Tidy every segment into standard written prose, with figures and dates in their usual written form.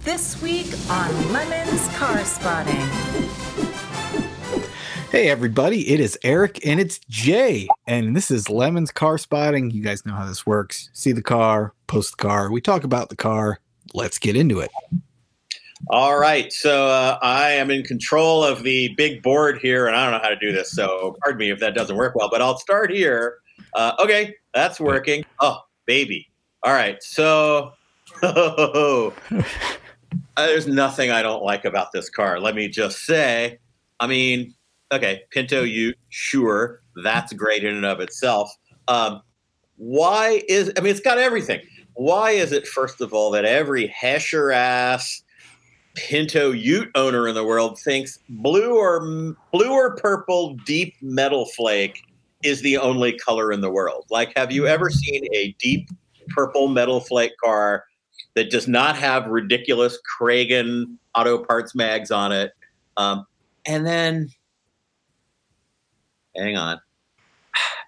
This week on Lemon's Car Spotting. Hey everybody, it is Eric and it's Jay, and this is Lemon's Car Spotting. You guys know how this works. See the car, post the car, we talk about the car. Let's get into it. All right, so I am in control of the big board here, and I don't know how to do this, so pardon me if that doesn't work well, but I'll start here. Okay, that's working. Oh, baby. All right, so there's nothing I don't like about this car. Let me just say, I mean, okay, Pinto Ute, sure, that's great in and of itself. It's got everything. Why is it, first of all, that every Hesher-ass Pinto Ute owner in the world thinks blue or purple deep metal flake is the only color in the world? Like, have you ever seen a deep purple metal flake car that does not have ridiculous Kragen auto parts mags on it? And then, hang on,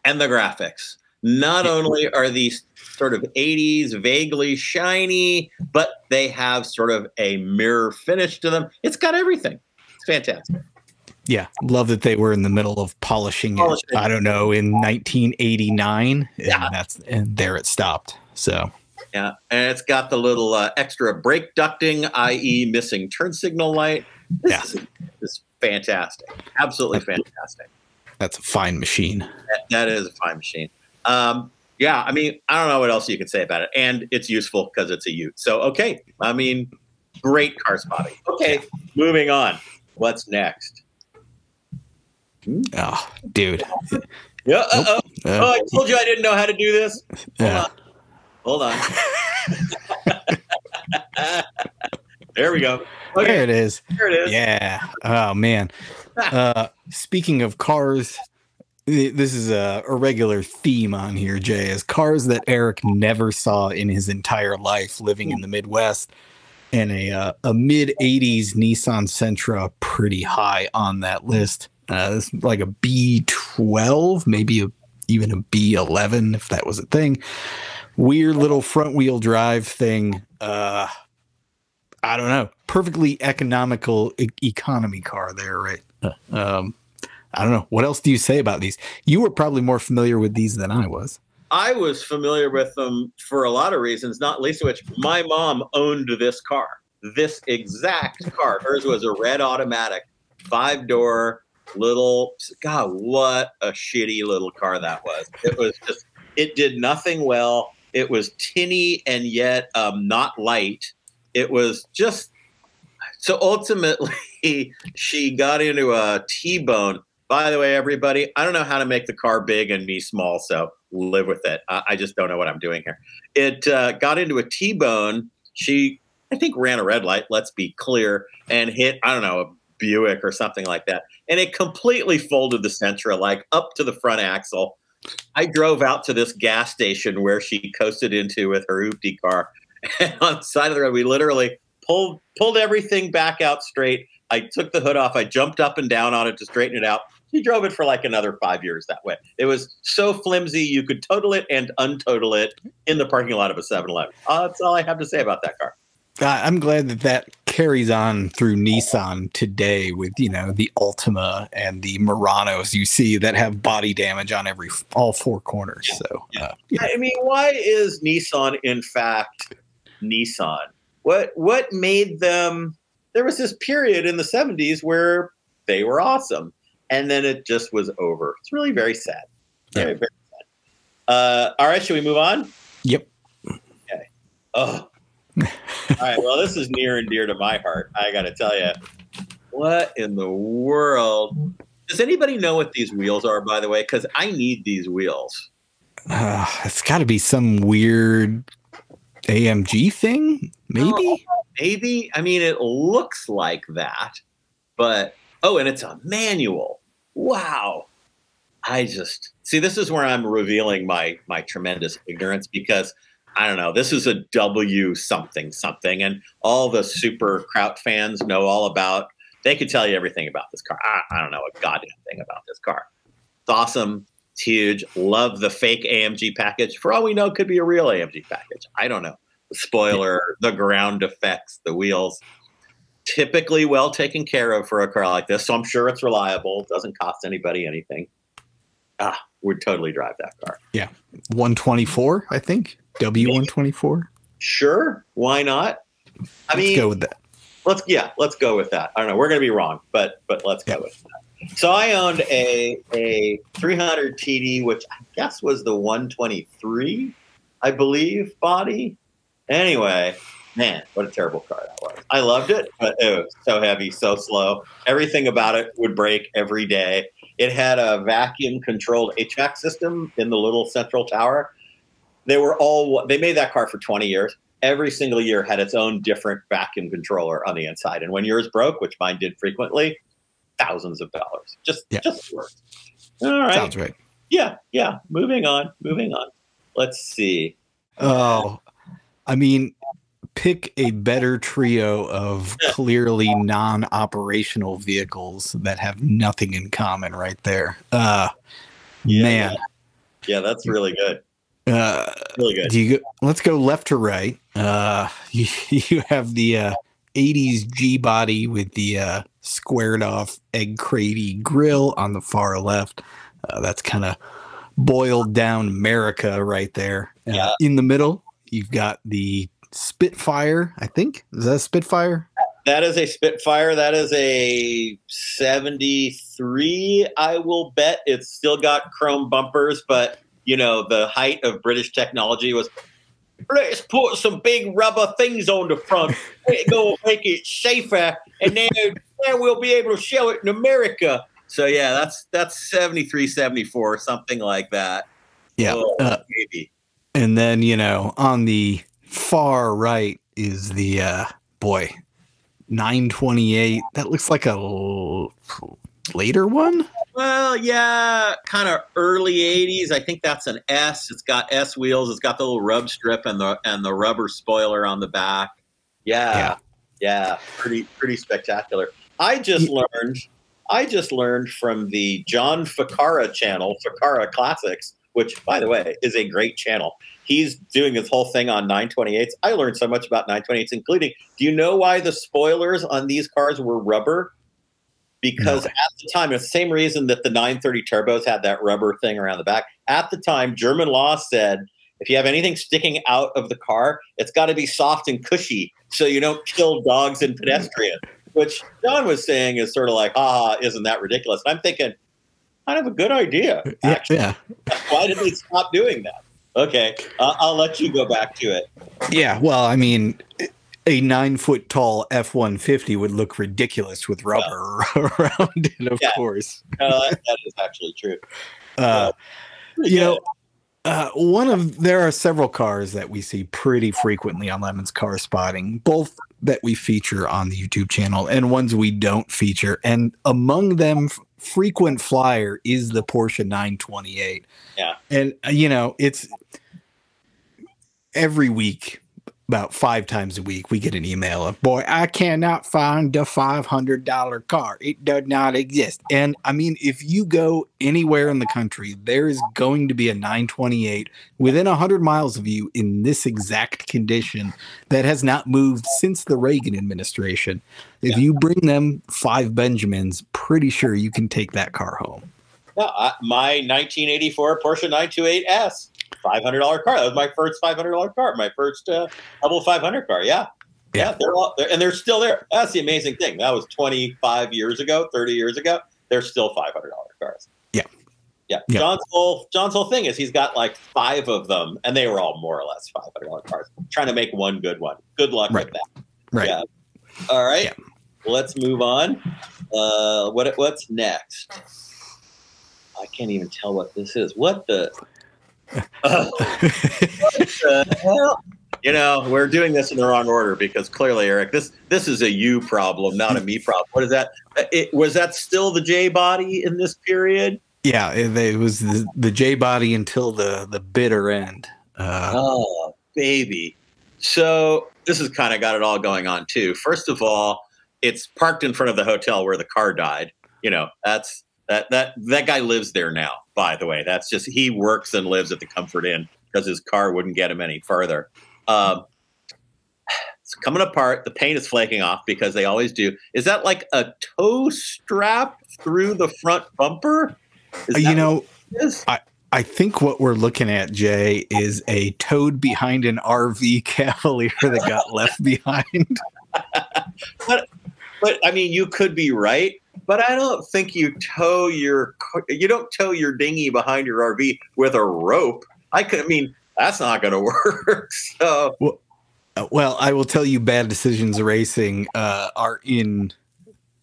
and the graphics. Not only are these sort of 80s, vaguely shiny, but they have sort of a mirror finish to them. It's got everything. It's fantastic. Yeah, love that they were in the middle of polishing it. I don't know, in 1989, and there it stopped. So yeah, and it's got the little extra brake ducting, i.e., missing turn signal light. This is fantastic. Absolutely fantastic. That's a fine machine. That is a fine machine. Yeah, I mean, I don't know what else you can say about it. And it's useful because it's a Ute. So, okay. I mean, great car spotting. Okay, moving on. What's next? Oh, dude. Yeah. I told you I didn't know how to do this. Hold on. There we go. Okay. There it is. There it is. Yeah. Oh, man. Speaking of cars, this is a regular theme on here, Jay, is cars that Eric never saw in his entire life living in the Midwest, and a mid-80s Nissan Sentra pretty high on that list. This is like a B12, maybe even a B11 if that was a thing. Weird little front-wheel drive thing. I don't know. Perfectly economical economy car there, right? I don't know. What else do you say about these? You were probably more familiar with these than I was. I was familiar with them for a lot of reasons, not least of which my mom owned this car, this exact car. Hers was a red automatic, 5-door, little, God, what a shitty little car that was. It was just, it did nothing well. It was tinny and yet not light. It was just, so ultimately she got into a T-bone. By the way, everybody, I don't know how to make the car big and me small, so live with it. I just don't know what I'm doing here. It got into a T-bone. She, I think, ran a red light, let's be clear, and hit, I don't know, a Buick or something like that. And it completely folded the Sentra, like up to the front axle. I drove out to this gas station where she coasted into with her hoopty car. And on the side of the road, we literally pulled everything back out straight. I took the hood off. I jumped up and down on it to straighten it out. She drove it for like another 5 years that way. It was so flimsy, you could total it and untotal it in the parking lot of a 7-Eleven. That's all I have to say about that car. I'm glad that carries on through Nissan today with, you know, the Altima and the Muranos you see that have body damage on all four corners. So, I mean, why is Nissan, in fact, Nissan? What made them? There was this period in the 70s where they were awesome, and then it just was over. It's really very sad. Very, very sad. All right, should we move on? Yep. Okay. Oh. All right. Well, this is near and dear to my heart. I got to tell you, what in the world? Does anybody know what these wheels are, by the way? Because I need these wheels. It's got to be some weird AMG thing, maybe? Maybe. I mean, it looks like that, but, oh, and it's a manual. Wow. I just, see, this is where I'm revealing my tremendous ignorance, because I don't know, this is a W something something, and all the super Kraut fans know all about, they could tell you everything about this car. I don't know a goddamn thing about this car. It's awesome. It's huge. Love the fake AMG package. For all we know, it could be a real AMG package. I don't know. spoiler, the ground effects, the wheels. Typically well taken care of for a car like this, so I'm sure it's reliable. It doesn't cost anybody anything. Would totally drive that car. Yeah, 124, I think. W124. Sure, why not? Let's go with that. Let's go with that. I don't know. We're going to be wrong, but let's go with that. So I owned a 300 TD, which I guess was the 123, I believe, body. Anyway, man, what a terrible car that was. I loved it, but it was so heavy, so slow. Everything about it would break every day. It had a vacuum-controlled HVAC system in the little central tower. They made that car for 20 years. Every single year had its own different vacuum controller on the inside. And when yours broke, which mine did frequently, thousands of dollars. Just worse. All right. Sounds right. Yeah. Moving on. Let's see. Oh, I mean, pick a better trio of clearly non-operational vehicles that have nothing in common right there. Man. Yeah, that's really good. Really good. Let's go left to right. You have the 80s G body with the squared off egg cratey grill on the far left. That's kind of boiled down America right there. In the middle, you've got the Spitfire, I think. Is that a Spitfire? That is a Spitfire. That is a 73, I will bet. It's still got chrome bumpers, but you know, the height of British technology was, let's put some big rubber things on the front. Let's go make it safer, and then we'll be able to show it in America. So yeah, that's 73, 74, something like that. Yeah, maybe. And then, you know, on the far right is the 928. That looks like a later one. Well, yeah, kind of early 80s. I think that's an S. It's got S wheels. It's got the little rub strip and the rubber spoiler on the back. Yeah. Pretty spectacular. I just learned from the John Ficarra channel, Ficarra Classics, which, by the way, is a great channel. He's doing his whole thing on 928s. I learned so much about 928s, including, do you know why the spoilers on these cars were rubber? Because at the time, it's the same reason that the 930 turbos had that rubber thing around the back. At the time, German law said, if you have anything sticking out of the car, it's got to be soft and cushy so you don't kill dogs and pedestrians, which John was saying is sort of like, isn't that ridiculous? And I'm thinking, kind of a good idea. Actually. Yeah. Why did they stop doing that? Okay, I'll let you go back to it. Yeah, well, I mean, a 9-foot tall F-150 would look ridiculous with rubber around it, of course. That is actually true. There are several cars that we see pretty frequently on Lemon's Car Spotting, both that we feature on the YouTube channel and ones we don't feature. And among them, frequent flyer is the Porsche 928. Yeah. And, you know, it's every week, about 5 times a week, we get an email of, boy, I cannot find the $500 car. It does not exist. And I mean, if you go anywhere in the country, there is going to be a 928 within 100 miles of you in this exact condition that has not moved since the Reagan administration. If you bring them 5 Benjamins, pretty sure you can take that car home. No, my 1984 Porsche 928S. $500 car. That was my first $500 car. My first double 500 car. Yeah, they're all there, and they're still there. That's the amazing thing. That was 25 years ago, 30 years ago. They're still $500 cars. Yeah. John's whole thing is he's got like 5 of them, and they were all more or less $500 cars. I'm trying to make one good one. Good luck with that. Right. Yeah. All right. Yeah. Let's move on. What's next? I can't even tell what this is. What the hell? You know, we're doing this in the wrong order because clearly, Eric, this is a you problem, not a me problem. What is that? Was that still the J body in this period? Yeah, it was the J body until the bitter end. Oh, baby. So this has kind of got it all going on too. First of all, it's parked in front of the hotel where the car died. You know, that guy lives there now, by the way. That's just, he works and lives at the Comfort Inn because his car wouldn't get him any further. It's coming apart. The paint is flaking off because they always do. Is that like a tow strap through the front bumper? You know, I think what we're looking at, Jay, is a towed behind an RV Cavalier that got left behind. But I mean, you could be right. But I don't think you don't tow your dinghy behind your RV with a rope. I mean, that's not going to work. So, well, I will tell you, bad decisions racing are in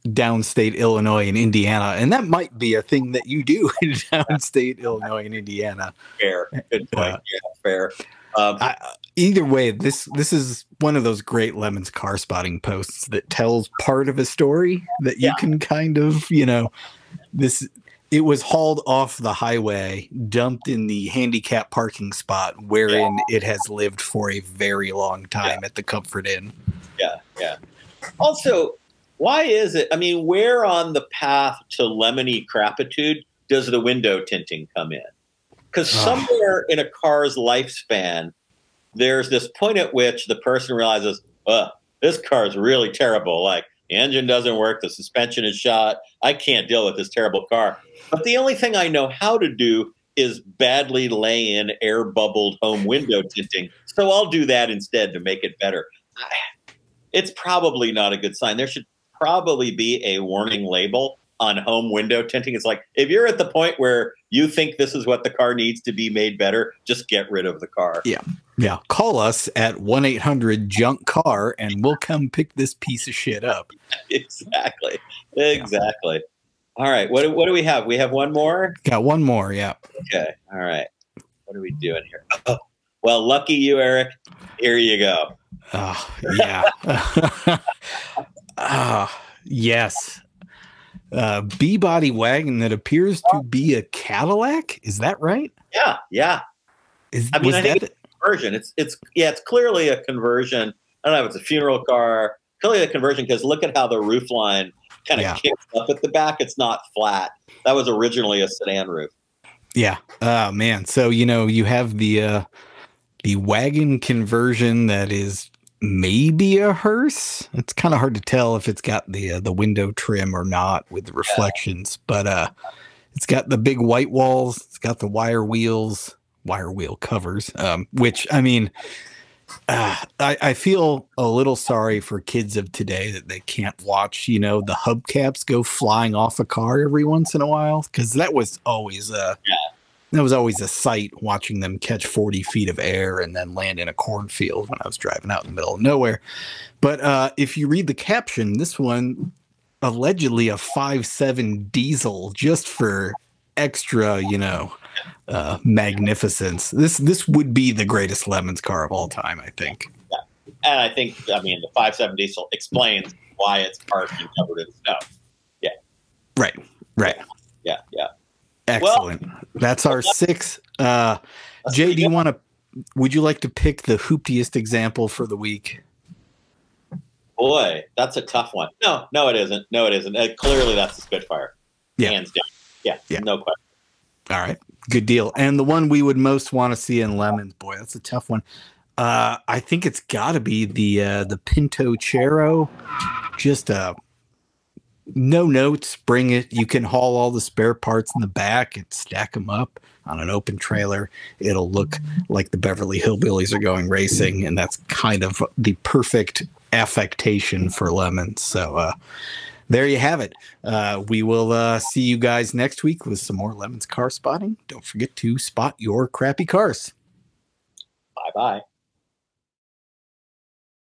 downstate Illinois and Indiana, and that might be a thing that you do in downstate Illinois and Indiana. Fair, good point. Yeah, fair. Either way, this is one of those great Lemons car spotting posts that tells part of a story that you can kind of, you know, it was hauled off the highway, dumped in the handicap parking spot wherein it has lived for a very long time at the Comfort Inn. Yeah, yeah. Also, why is it? I mean, where on the path to lemony crapitude does the window tinting come in? Because somewhere in a car's lifespan, there's this point at which the person realizes, this car is really terrible. Like, the engine doesn't work, the suspension is shot. I can't deal with this terrible car. But the only thing I know how to do is badly lay in air bubbled home window tinting. So I'll do that instead to make it better. It's probably not a good sign. There should probably be a warning label on home window tinting. It's like, if you're at the point where you think this is what the car needs to be made better, just get rid of the car. Yeah. Yeah. Call us at 1-800-JUNK-CAR and we'll come pick this piece of shit up. Exactly. Exactly. Yeah. All right. What do we have? We have one more? Got one more. Yeah. Okay. All right. What are we doing here? Oh, well, lucky you, Eric. Here you go. Oh, yeah. Yes. B-body wagon that appears to be a Cadillac. Is that right? Yeah, yeah. I think it's a conversion. It's clearly a conversion. I don't know if it's a funeral car. Clearly a conversion because look at how the roof line kind of kicks up at the back. It's not flat. That was originally a sedan roof. Yeah. Oh man. So you know you have the wagon conversion that is maybe a hearse. It's kind of hard to tell if it's got the window trim or not with the reflections, but it's got the big white walls. It's got the wire wheel covers, which I mean, I feel a little sorry for kids of today that they can't watch, you know, the hubcaps go flying off a car every once in a while, because that was always a sight watching them catch 40 feet of air and then land in a cornfield when I was driving out in the middle of nowhere. But if you read the caption, this one allegedly a 5.7 diesel just for extra, you know, magnificence. This would be the greatest Lemons car of all time, I think. Yeah. And I think, I mean, the 5.7 diesel explains why it's parked and covered in snow. Yeah. Right. Right. Yeah. Yeah. Excellent. Well, that's our 6. Jay, would you like to pick the hooptiest example for the week? Boy, that's a tough one. No, it isn't. No, it isn't. Clearly that's the Spitfire. Yeah. Hands down. Yeah. No question. All right. Good deal. And the one we would most want to see in Lemons, boy, that's a tough one. I think it's got to be the Pinto Chero. Just no notes, bring it. You can haul all the spare parts in the back and stack them up on an open trailer. It'll look like the Beverly Hillbillies are going racing, and that's kind of the perfect affectation for Lemons. So there you have it. We will see you guys next week with some more Lemons car spotting. Don't forget to spot your crappy cars. Bye-bye.